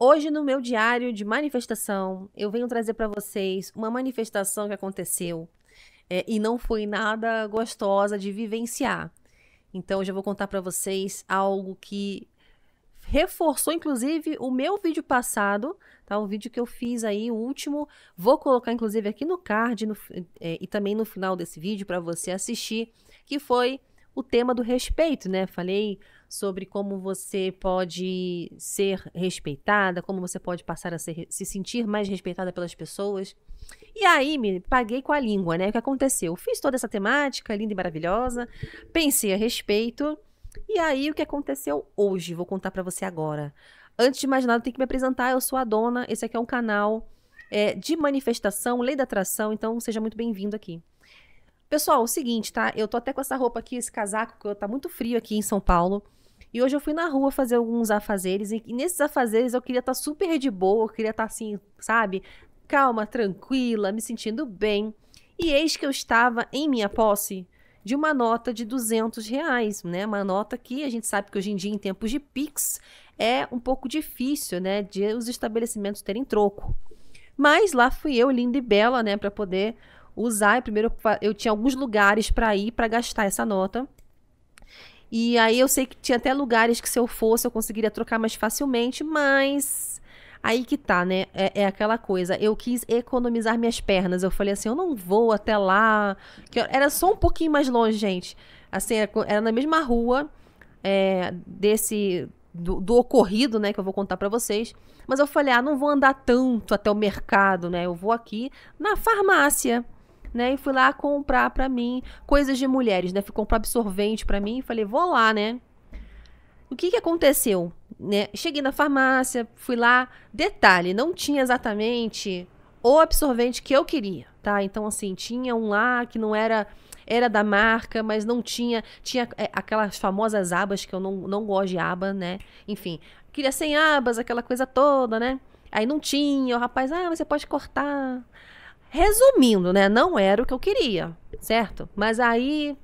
Hoje, no meu diário de manifestação, eu venho trazer para vocês uma manifestação que aconteceu e não foi nada gostosa de vivenciar. Então, eu já vou contar para vocês algo que reforçou, inclusive, o meu vídeo passado, tá? O vídeo que eu fiz aí, o último. Vou colocar, inclusive, aqui no card e também no final desse vídeo para você assistir, que foi o tema do respeito, né? Falei sobre como você pode ser respeitada, como você pode passar a se sentir mais respeitada pelas pessoas. E aí, me paguei com a língua, né? O que aconteceu? Fiz toda essa temática linda e maravilhosa, pensei a respeito. E aí, o que aconteceu hoje? Vou contar pra você agora. Antes de mais nada, eu tenho que me apresentar. Eu sou a Dona. Esse aqui é um canal de manifestação, lei da atração. Então, seja muito bem-vindo aqui. Pessoal, é o seguinte, tá? Eu tô até com essa roupa aqui, esse casaco, porque tá muito frio aqui em São Paulo. E hoje eu fui na rua fazer alguns afazeres. E nesses afazeres eu queria estar super de boa. Eu queria estar assim, sabe? Calma, tranquila, me sentindo bem. E eis que eu estava em minha posse de uma nota de R$ 200, né? Uma nota que a gente sabe que hoje em dia, em tempos de Pix, é um pouco difícil, né? De os estabelecimentos terem troco. Mas lá fui eu, linda e bela, né? Para poder usar. E primeiro eu tinha alguns lugares para ir para gastar essa nota. E aí eu sei que tinha até lugares que se eu fosse eu conseguiria trocar mais facilmente, mas aí que tá, né? É aquela coisa. Eu quis economizar minhas pernas. Eu falei assim, eu não vou até lá. Era só um pouquinho mais longe, gente. Assim, era na mesma rua do ocorrido, né? Que eu vou contar pra vocês. Mas eu falei, não vou andar tanto até o mercado, né? Eu vou aqui na farmácia, né? E fui lá comprar pra mim coisas de mulheres, né? Fui comprar absorvente pra mim e falei, vou lá, né? O que aconteceu? Né? Cheguei na farmácia, fui lá. Detalhe, não tinha exatamente o absorvente que eu queria, tá? Então, assim, tinha um lá que não era da marca, mas não tinha. Tinha aquelas famosas abas, que eu não gosto de aba, né? Enfim, queria sem abas, aquela coisa toda, né? Aí não tinha, o rapaz, você pode cortar. Resumindo, né? Não era o que eu queria, certo? Mas aí,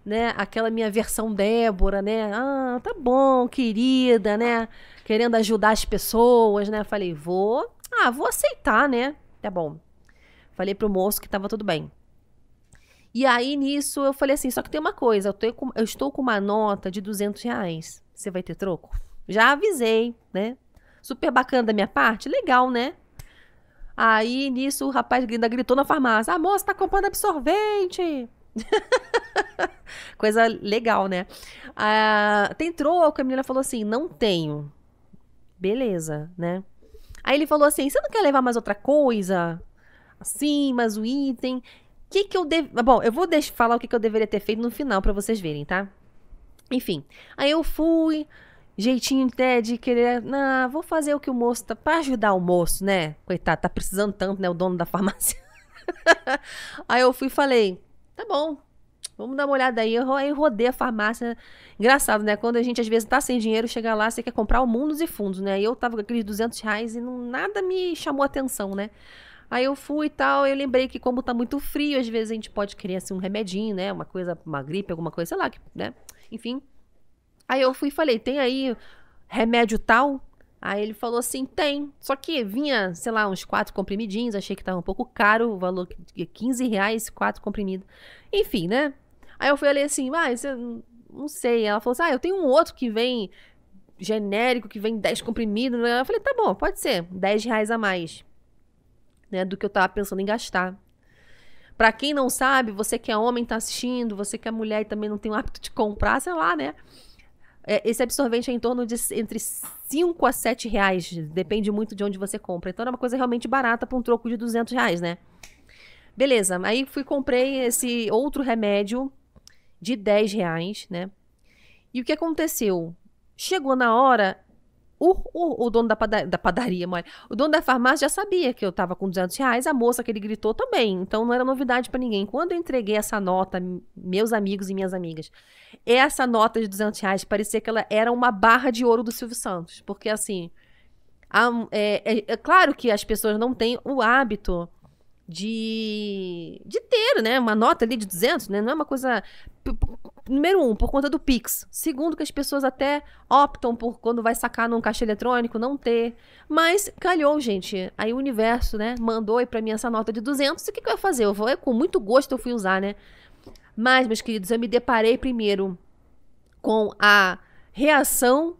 né? Aquela minha versão Débora, né? Tá bom, querida, né? Querendo ajudar as pessoas, né? Falei, vou aceitar, né? Tá bom. Falei pro moço que tava tudo bem. E aí, nisso, eu falei assim, só que tem uma coisa, eu estou com uma nota de R$ 200. Você vai ter troco? Já avisei, né? Super bacana da minha parte? Legal, né? Aí, nisso, o rapaz ainda gritou na farmácia, a moça tá comprando absorvente. Coisa legal, né? Tem troco? A menina falou assim, não tenho. Beleza, né? Aí ele falou assim, você não quer levar mais outra coisa? Assim, mais um item? Bom, eu vou falar o que eu deveria ter feito no final pra vocês verem, tá? Enfim, aí eu fui, jeitinho até de querer, vou fazer o que o moço tá, pra ajudar o moço, né? Coitado, tá precisando tanto, né? O dono da farmácia. Aí eu fui e falei, tá bom, vamos dar uma olhada aí. Eu rodei a farmácia. Engraçado, né? Quando a gente às vezes tá sem dinheiro, chega lá, você quer comprar o mundos e fundos, né? E eu tava com aqueles R$ 200 e nada me chamou atenção, né? Aí eu fui e tal, eu lembrei que como tá muito frio, às vezes a gente pode querer assim um remedinho, né? Uma coisa, uma gripe, alguma coisa, sei lá, né? Enfim. Aí eu fui e falei, tem aí remédio tal? Aí ele falou assim, tem. Só que vinha, sei lá, uns 4 comprimidinhos. Achei que tava um pouco caro, o valor de R$ 15, 4 comprimidos. Enfim, né? Aí eu falei assim, não sei. Ela falou assim, eu tenho um outro que vem genérico, que vem 10 comprimidos. Eu falei, tá bom, pode ser. R$ 10 a mais, né, do que eu tava pensando em gastar. Pra quem não sabe, você que é homem tá assistindo, você que é mulher e também não tem o hábito de comprar, sei lá, né? Esse absorvente é em torno de entre R$ 5 a R$ 7, depende muito de onde você compra. Então é uma coisa realmente barata para um troco de R$ 200, né? Beleza, aí comprei esse outro remédio de R$ 10, né? E o que aconteceu? Chegou na hora, o dono da padaria, mãe, o dono da farmácia já sabia que eu tava com R$ 200, a moça que ele gritou também, então não era novidade para ninguém. Quando eu entreguei essa nota, meus amigos e minhas amigas, essa nota de R$ 200 parecia que ela era uma barra de ouro do Silvio Santos, porque assim, é claro que as pessoas não têm o hábito de ter, né, uma nota ali de 200, né, não é uma coisa Número 1, por conta do Pix. Segundo, que as pessoas até optam por, quando vai sacar num caixa eletrônico, não ter. Mas calhou, gente. Aí o universo, né, mandou aí pra mim essa nota de 200. E o que eu ia fazer? Com muito gosto eu fui usar, né? Mas, meus queridos, eu me deparei primeiro com a reação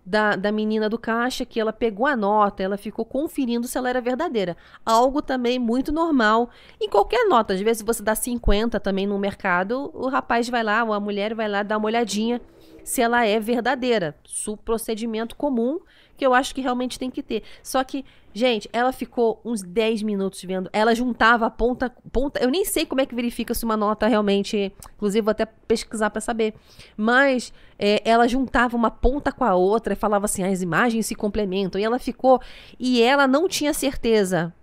da menina do caixa, que ela pegou a nota, ela ficou conferindo se ela era verdadeira. Algo também muito normal em qualquer nota. Às vezes você dá 50 também no mercado, o rapaz vai lá, ou a mulher vai lá dar uma olhadinha se ela é verdadeira. Procedimento comum que eu acho que realmente tem que ter. Só que, gente, ela ficou uns 10 minutos vendo. Ela juntava a ponta. Eu nem sei como é que verifica se uma nota realmente. Inclusive, vou até pesquisar pra saber. Mas ela juntava uma ponta com a outra e falava assim: as imagens se complementam. E ela ficou. E ela não tinha certeza.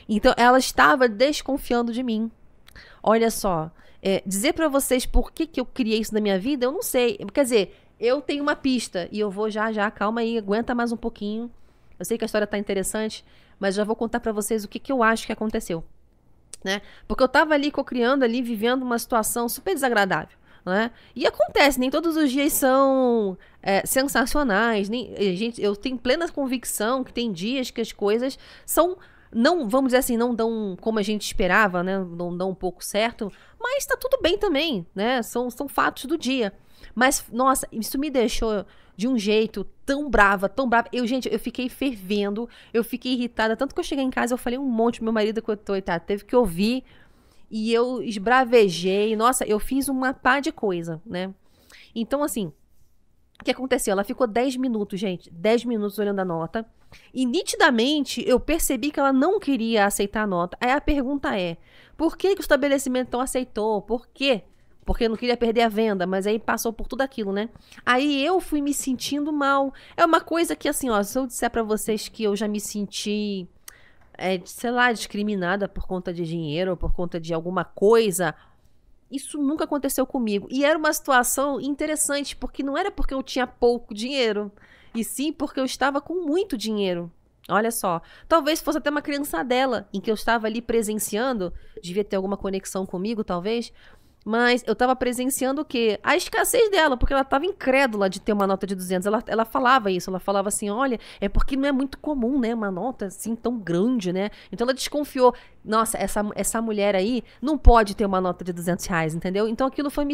Então, ela estava desconfiando de mim. Olha só. Dizer pra vocês por que eu criei isso na minha vida, eu não sei. Quer dizer, eu tenho uma pista e eu vou já, calma aí, aguenta mais um pouquinho. Eu sei que a história tá interessante, mas já vou contar pra vocês o que eu acho que aconteceu, né? Porque eu tava ali cocriando ali, vivendo uma situação super desagradável, né? E acontece, nem todos os dias são sensacionais, gente, eu tenho plena convicção que tem dias que as coisas são... Não, vamos dizer assim, não dão como a gente esperava, né? Não dão um pouco certo, mas tá tudo bem também, né? São fatos do dia. Mas, nossa, isso me deixou de um jeito tão brava, tão brava. Gente, eu fiquei fervendo, eu fiquei irritada. Tanto que eu cheguei em casa, eu falei um monte pro meu marido, coitado, teve que ouvir. E eu esbravejei. Nossa, eu fiz uma pá de coisa, né? Então, assim, o que aconteceu? Ela ficou 10 minutos, gente. 10 minutos olhando a nota. E nitidamente eu percebi que ela não queria aceitar a nota. Aí a pergunta é: por que o estabelecimento não aceitou? Por quê? Porque não queria perder a venda, mas aí passou por tudo aquilo, né? Aí eu fui me sentindo mal. É uma coisa que, assim, ó, se eu disser pra vocês que eu já me senti, sei lá, discriminada por conta de dinheiro, ou por conta de alguma coisa, isso nunca aconteceu comigo. E era uma situação interessante, porque não era porque eu tinha pouco dinheiro, e sim porque eu estava com muito dinheiro. Olha só, talvez fosse até uma criança dela, em que eu estava ali presenciando, devia ter alguma conexão comigo, talvez, mas eu estava presenciando o quê? A escassez dela, porque ela estava incrédula de ter uma nota de 200. Ela falava isso, ela falava assim, olha, é porque não é muito comum, né, uma nota assim tão grande, né? Então ela desconfiou, nossa, essa mulher aí não pode ter uma nota de 200 reais, entendeu? Então aquilo foi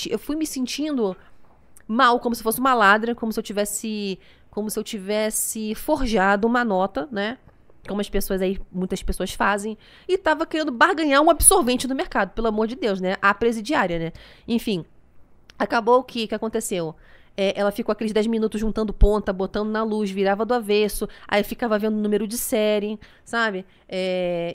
eu fui me sentindo mal, como se fosse uma ladra, como se eu tivesse forjado uma nota, né? Como muitas pessoas fazem, e tava querendo barganhar um absorvente do mercado, pelo amor de Deus, né? A presidiária, né? Enfim, acabou o que aconteceu? Ela ficou aqueles 10 minutos juntando ponta, botando na luz, virava do avesso, aí ficava vendo o número de série, sabe?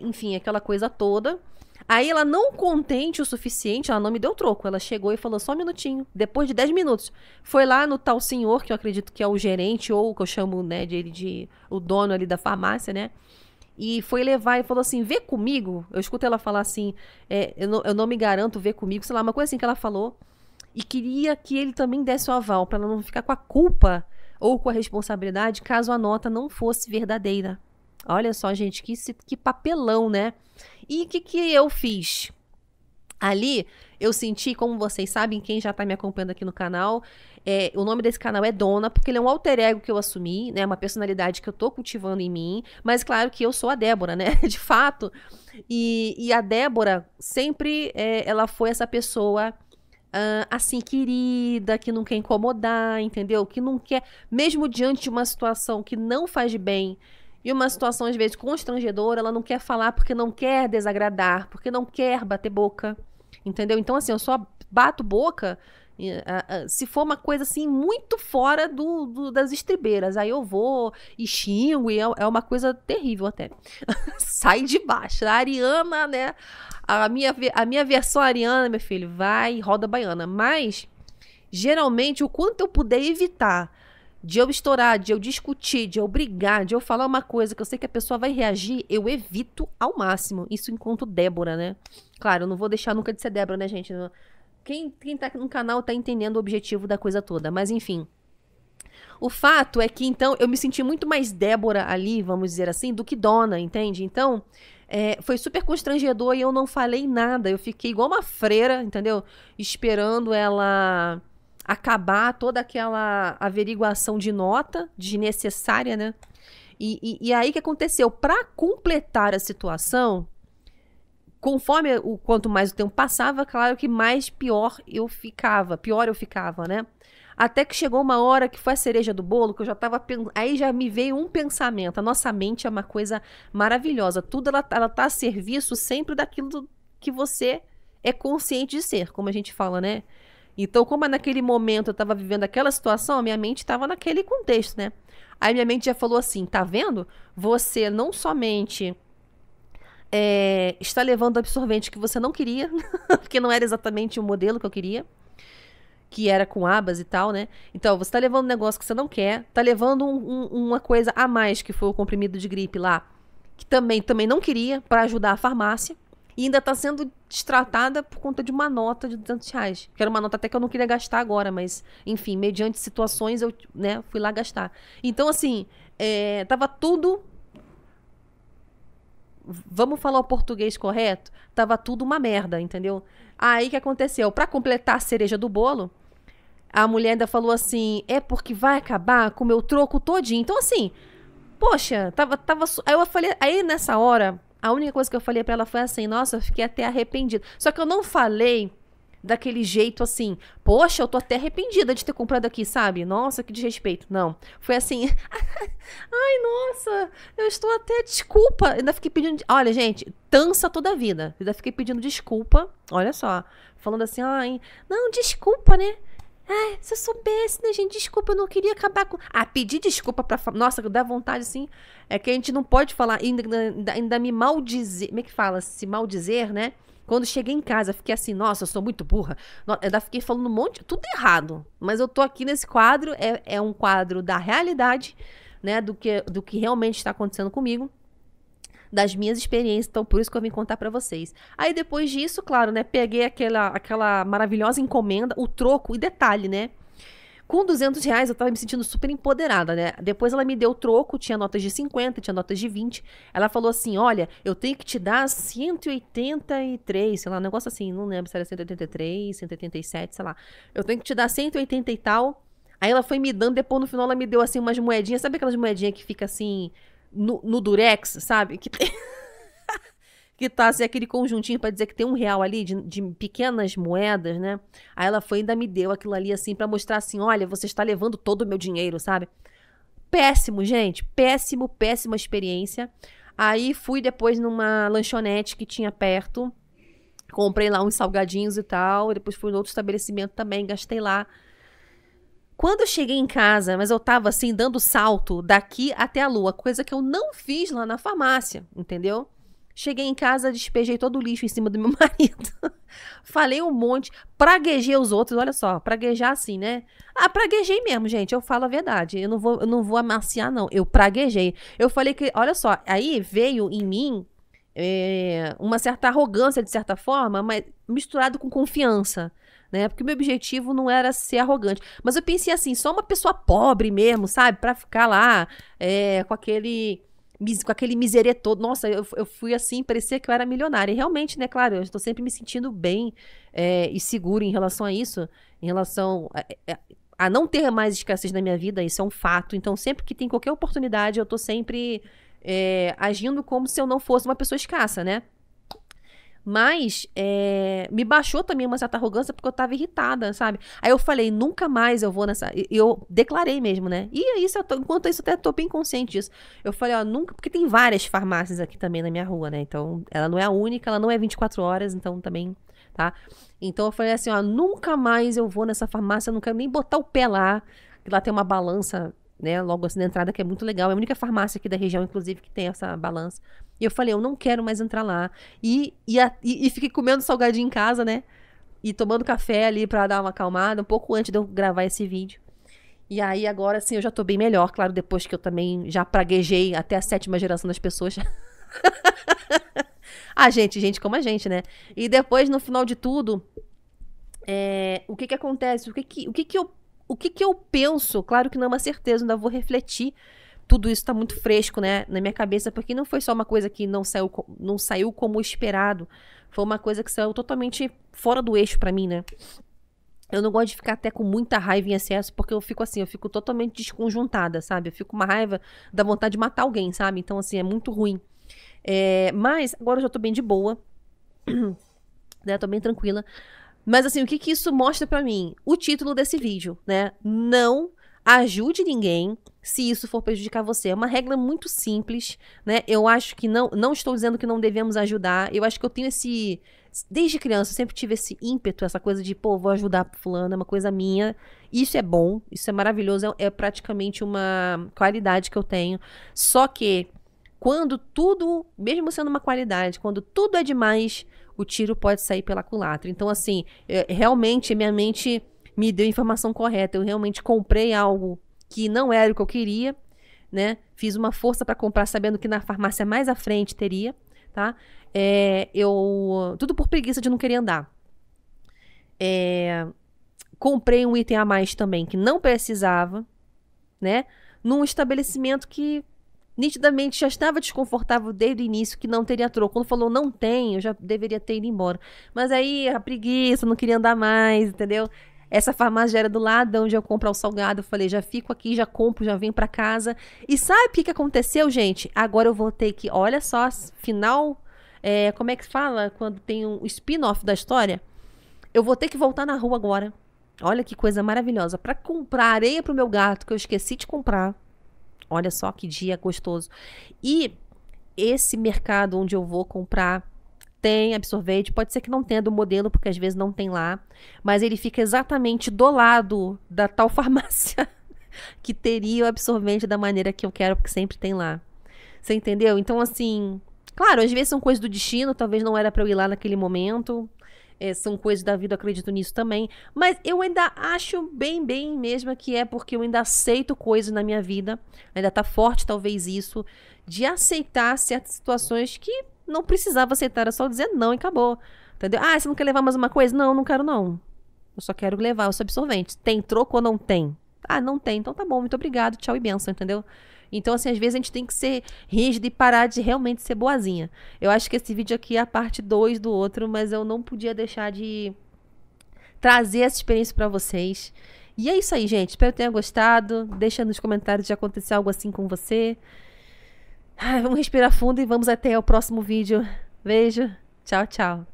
Enfim, aquela coisa toda. Aí ela, não contente o suficiente, ela não me deu troco. Ela chegou e falou, só um minutinho. Depois de 10 minutos. Foi lá no tal senhor, que eu acredito que é o gerente, ou que eu chamo, né, de o dono ali da farmácia, né? E foi levar e falou assim, vê comigo. Eu escutei ela falar assim, eu não me garanto, vê comigo. Sei lá, uma coisa assim que ela falou. E queria que ele também desse o aval, pra ela não ficar com a culpa ou com a responsabilidade, caso a nota não fosse verdadeira. Olha só, gente, que papelão, né? E o que eu fiz? Ali, eu senti, como vocês sabem, quem já tá me acompanhando aqui no canal, o nome desse canal é Dona, porque ele é um alter ego que eu assumi, né? Uma personalidade que eu tô cultivando em mim. Mas claro que eu sou a Débora, né? De fato. E a Débora sempre, ela foi essa pessoa... assim, querida, que não quer incomodar, entendeu? Que não quer, mesmo diante de uma situação que não faz bem, e uma situação, às vezes, constrangedora, ela não quer falar porque não quer desagradar, porque não quer bater boca, entendeu? Então, assim, eu só bato boca se for uma coisa, assim, muito fora das estribeiras. Aí eu vou e xingo, e é uma coisa terrível até. Sai de baixo. A Ariana, né? A minha versão Ariana, meu filho, vai e roda baiana. Mas, geralmente, o quanto eu puder evitar de eu estourar, de eu discutir, de eu brigar, de eu falar uma coisa que eu sei que a pessoa vai reagir, eu evito ao máximo. Isso enquanto Débora, né? Claro, eu não vou deixar nunca de ser Débora, né, gente? Quem tá aqui no canal tá entendendo o objetivo da coisa toda. Mas, enfim. O fato é que, então, eu me senti muito mais Débora ali, vamos dizer assim, do que Dona, entende? Então, Foi super constrangedor e eu não falei nada. Eu fiquei igual uma freira, entendeu? Esperando ela acabar toda aquela averiguação de nota desnecessária, né? E aí o que aconteceu? Para completar a situação, conforme quanto mais o tempo passava, claro que mais pior eu ficava, né? Até que chegou uma hora que foi a cereja do bolo, que eu já tava aí já me veio um pensamento. A nossa mente é uma coisa maravilhosa. Tudo ela tá a serviço sempre daquilo que você é consciente de ser, como a gente fala, né? Então, como naquele momento eu estava vivendo aquela situação, a minha mente estava naquele contexto, né? Aí minha mente já falou assim, tá vendo? Você não somente está levando absorvente que você não queria, porque não era exatamente o modelo que eu queria, que era com abas e tal, né? Então, você tá levando um negócio que você não quer, tá levando uma coisa a mais, que foi o comprimido de gripe lá, que também não queria, para ajudar a farmácia, e ainda tá sendo destratada por conta de uma nota de R$200. Que era uma nota até que eu não queria gastar agora, mas, enfim, mediante situações, eu, né, fui lá gastar. Então, assim, tava tudo... Vamos falar o português correto? Tava tudo uma merda, entendeu? Aí, o que aconteceu? Pra completar a cereja do bolo, a mulher ainda falou assim, porque vai acabar com o meu troco todinho. Então, assim, poxa, aí eu falei, aí nessa hora, a única coisa que eu falei pra ela foi assim, nossa, eu fiquei até arrependida. Só que eu não falei daquele jeito assim, poxa, eu tô até arrependida de ter comprado aqui, sabe? Nossa, que desrespeito. Não, foi assim, ai, nossa, eu estou até, desculpa. Ainda fiquei pedindo, olha, gente, tansa toda a vida. Ainda fiquei pedindo desculpa, olha só, falando assim, ai, não, desculpa, né? Ai, se eu soubesse, né, gente? Desculpa, eu não queria acabar com... pedir desculpa pra... Nossa, dá vontade, assim. É que a gente não pode falar, ainda me maldizer... Como é que fala? Se maldizer, né? Quando cheguei em casa, fiquei assim, nossa, eu sou muito burra. Ainda fiquei falando um monte... Tudo errado. Mas eu tô aqui nesse quadro, é um quadro da realidade, né? Do que realmente está acontecendo comigo. Das minhas experiências, então por isso que eu vim contar pra vocês. Aí depois disso, claro, né, peguei aquela maravilhosa encomenda, o troco, e detalhe, né, com R$200 eu tava me sentindo super empoderada, né, depois ela me deu o troco, tinha notas de 50, tinha notas de 20, ela falou assim, olha, eu tenho que te dar 183, sei lá, um negócio assim, não lembro se era 183, 187, sei lá, eu tenho que te dar 180 e tal, aí ela foi me dando, depois no final ela me deu assim umas moedinhas, sabe aquelas moedinhas que fica assim... No Durex, sabe? Que tá assim, aquele conjuntinho pra dizer que tem R$1 ali de pequenas moedas, né? Aí ela foi e ainda me deu aquilo ali assim pra mostrar assim, olha, você está levando todo o meu dinheiro, sabe? Péssimo, gente. Péssima experiência. Aí fui depois numa lanchonete que tinha perto. Comprei lá uns salgadinhos e tal. Depois fui no outro estabelecimento também, gastei lá. Quando eu cheguei em casa, mas eu tava assim, dando salto daqui até a lua, coisa que eu não fiz lá na farmácia, entendeu? Cheguei em casa, despejei todo o lixo em cima do meu marido. Falei um monte, praguejei os outros, olha só, praguejar assim, né? Praguejei mesmo, gente, eu falo a verdade. Eu não vou amaciar, não. Eu praguejei. Eu falei que, olha só, aí veio em mim uma certa arrogância, de certa forma, mas misturado com confiança. Né? Porque o meu objetivo não era ser arrogante. Mas eu pensei assim, só uma pessoa pobre mesmo, sabe? Pra ficar lá com aquele miserê todo. Nossa, eu fui assim, parecia que eu era milionária. E realmente, né, claro, eu estou sempre me sentindo bem e segura em relação a isso, em relação a não ter mais escassez na minha vida, isso é um fato. Então, sempre que tem qualquer oportunidade, eu tô sempre agindo como se eu não fosse uma pessoa escassa, né? Mas me baixou também uma certa arrogância porque eu tava irritada, sabe? Aí eu falei, nunca mais eu vou nessa... Eu declarei mesmo, né? E isso enquanto isso, até tô bem consciente disso. Eu falei, ó, nunca... Porque tem várias farmácias aqui também na minha rua, né? Então, ela não é a única, ela não é 24 horas, então também, tá? Então eu falei assim, ó, nunca mais eu vou nessa farmácia, eu não quero nem botar o pé lá. Que lá tem uma balança, né? Logo assim na entrada, que é muito legal. É a única farmácia aqui da região, inclusive, que tem essa balança. E eu falei, eu não quero mais entrar lá. E fiquei comendo salgadinho em casa, né? E tomando café ali pra dar uma acalmada, um pouco antes de eu gravar esse vídeo. E aí agora, sim, eu já tô bem melhor. Claro, depois que eu também já praguejei até a 7ª geração das pessoas. Gente como a gente, né? E depois, no final de tudo, o que acontece? O que eu penso? Claro que não é uma certeza, ainda vou refletir. tudo isso tá muito fresco, né, na minha cabeça, porque não foi só uma coisa que não saiu como esperado. Foi uma coisa que saiu totalmente fora do eixo pra mim, né? Eu não gosto de ficar até com muita raiva em excesso, porque eu fico assim, eu fico totalmente desconjuntada, sabe? Eu fico com uma raiva, dá vontade de matar alguém, sabe? Então, assim, é muito ruim. Mas agora eu já tô bem de boa, né? Tô bem tranquila. Mas assim, o que que isso mostra pra mim? O título desse vídeo, né? Não ajude ninguém se isso for prejudicar você. É uma regra muito simples, né? Eu acho que não estou dizendo que não devemos ajudar. Eu acho que eu tenho desde criança, eu sempre tive esse ímpeto, essa coisa de, pô, vou ajudar fulano, é uma coisa minha. Isso é bom, isso é maravilhoso, é praticamente uma qualidade que eu tenho. Só que quando tudo, mesmo sendo uma qualidade, quando tudo é demais, o tiro pode sair pela culatra. Então, assim, realmente minha mente me deu a informação correta. Eu realmente comprei algo que não era o que eu queria, né? Fiz uma força para comprar, sabendo que na farmácia mais à frente teria, tá? Tudo por preguiça de não querer andar. Comprei um item a mais também que não precisava, né? Num estabelecimento que nitidamente já estava desconfortável desde o início, que não teria troco. Quando falou não tem, eu já deveria ter ido embora. Mas aí a preguiça, não queria andar mais, entendeu? Essa farmácia já era do lado onde eu comprar o salgado. Eu falei, já fico aqui, já compro, já venho pra casa. E sabe o que aconteceu, gente? Agora eu vou ter que, olha só, final, como é que fala quando tem um spin-off da história? Eu vou ter que voltar na rua agora. Olha que coisa maravilhosa. Pra comprar areia pro meu gato, que eu esqueci de comprar. Olha só que dia gostoso. E esse mercado onde eu vou comprar tem absorvente. Pode ser que não tenha do modelo, porque às vezes não tem lá. Mas ele fica exatamente do lado da tal farmácia que teria o absorvente da maneira que eu quero, porque sempre tem lá. Você entendeu? Então, assim, claro, às vezes são coisas do destino. Talvez não era pra eu ir lá naquele momento. São coisas da vida, eu acredito nisso também. Mas eu ainda acho bem mesmo que é porque eu ainda aceito coisas na minha vida. Ainda tá forte, talvez, isso. De aceitar certas situações que não precisava aceitar. Era só dizer não e acabou. Entendeu? Ah, você não quer levar mais uma coisa? Não, não quero não. Eu só quero levar os absorventes. Tem troco ou não tem? Ah, não tem. Então tá bom, muito obrigado. Tchau e benção, entendeu? Então, assim, às vezes a gente tem que ser rígido e parar de realmente ser boazinha. Eu acho que esse vídeo aqui é a parte 2 do outro, mas eu não podia deixar de trazer essa experiência pra vocês. E é isso aí, gente. Espero que tenham gostado. Deixa nos comentários se acontecer algo assim com você. Vamos respirar fundo e vamos até o próximo vídeo. Beijo. Tchau, tchau.